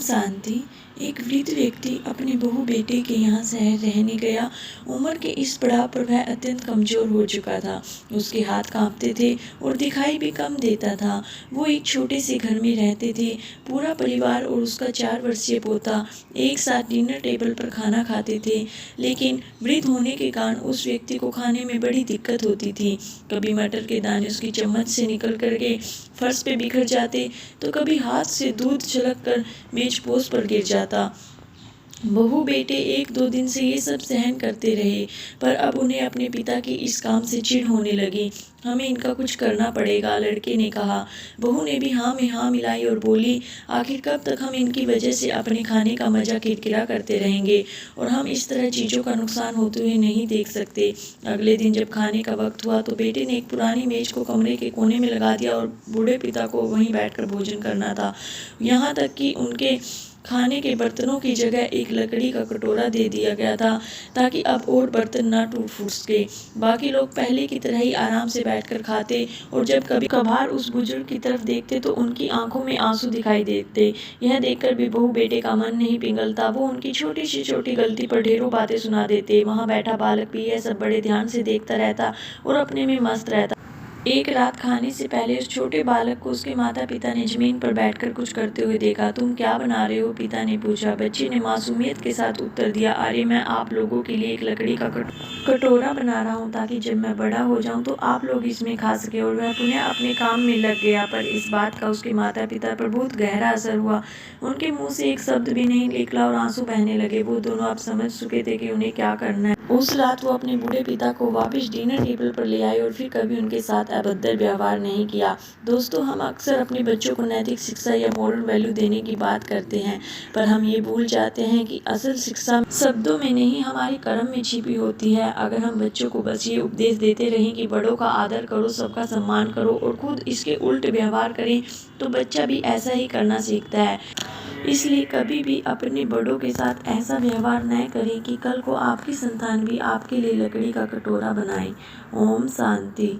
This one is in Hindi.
शांति। एक वृद्ध व्यक्ति अपने बहू बेटे के यहाँ शहर रहने गया। उम्र के इस पड़ाव पर वह अत्यंत कमजोर हो चुका था। उसके हाथ कांपते थे और दिखाई भी कम देता था। वो एक छोटे से घर में रहते थे। पूरा परिवार और उसका 4 वर्षीय पोता एक साथ डिनर टेबल पर खाना खाते थे। लेकिन वृद्ध होने के कारण उस व्यक्ति को खाने में बड़ी दिक्कत होती थी। कभी मटर के दाने उसकी चम्मच से निकल करके फर्श पे बिखर जाते, तो कभी हाथ से दूध छलक कर मेजपोश पर गिर जाता। बहू बेटे 1-2 दिन से ये सब सहन करते रहे, पर अब उन्हें अपने पिता की इस काम से चिढ़ होने लगी। हमें इनका कुछ करना पड़ेगा, लड़के ने कहा। बहू ने भी हाँ में हाँ मिलाई और बोली, आखिर कब तक हम इनकी वजह से अपने खाने का मजा किरकिरा करते रहेंगे, और हम इस तरह चीज़ों का नुकसान होते हुए नहीं देख सकते। अगले दिन जब खाने का वक्त हुआ तो बेटे ने एक पुरानी मेज को कमरे के कोने में लगा दिया और बूढ़े पिता को वहीं बैठकर भोजन करना था। यहाँ तक कि उनके खाने के बर्तनों की जगह एक लकड़ी का कटोरा दे दिया गया था, ताकि अब और बर्तन ना टूट फूट सके। बाकी लोग पहले की तरह ही आराम से बैठकर खाते, और जब कभी कभार उस बुजुर्ग की तरफ देखते तो उनकी आंखों में आंसू दिखाई देते। यह देखकर भी बहू बेटे का मन नहीं पिघलता। वो उनकी छोटी सी छोटी गलती पर ढेरों बातें सुना देते। वहाँ बैठा बालक भी यह सब बड़े ध्यान से देखता रहता और अपने में मस्त रहता। एक रात खाने से पहले उस छोटे बालक को उसके माता पिता ने जमीन पर बैठकर कुछ करते हुए देखा। तुम क्या बना रहे हो? पिता ने पूछा। बच्चे ने मासूमियत के साथ उत्तर दिया, अरे मैं आप लोगों के लिए एक लकड़ी का कटोरा बना रहा हूँ, ताकि जब मैं बड़ा हो जाऊँ तो आप लोग इसमें खा सके। और वह पुनः अपने काम में लग गया। पर इस बात का उसके माता पिता पर बहुत गहरा असर हुआ। उनके मुंह से एक शब्द भी नहीं निकला और आंसू बहने लगे। वो दोनों अब समझ चुके थे कि उन्हें क्या करना है। उस रात वो अपने बूढ़े पिता को वापस डिनर टेबल पर ले आए और फिर कभी उनके साथ अभद्र व्यवहार नहीं किया। दोस्तों, हम अक्सर अपने बच्चों को नैतिक शिक्षा या मॉरल वैल्यू देने की बात करते हैं, पर हम ये भूल जाते हैं कि असल शिक्षा शब्दों में नहीं, हमारे कर्म में छिपी होती है। अगर हम बच्चों को बस ये उपदेश देते रहें कि बड़ों का आदर करो, सबका सम्मान करो, और खुद इसके उल्ट व्यवहार करें, तो बच्चा भी ऐसा ही करना सीखता है। इसलिए कभी भी अपने बड़ों के साथ ऐसा व्यवहार न करें कि कल को आपकी संतान भी आपके लिए लकड़ी का कटोरा बनाए। ओम शांति।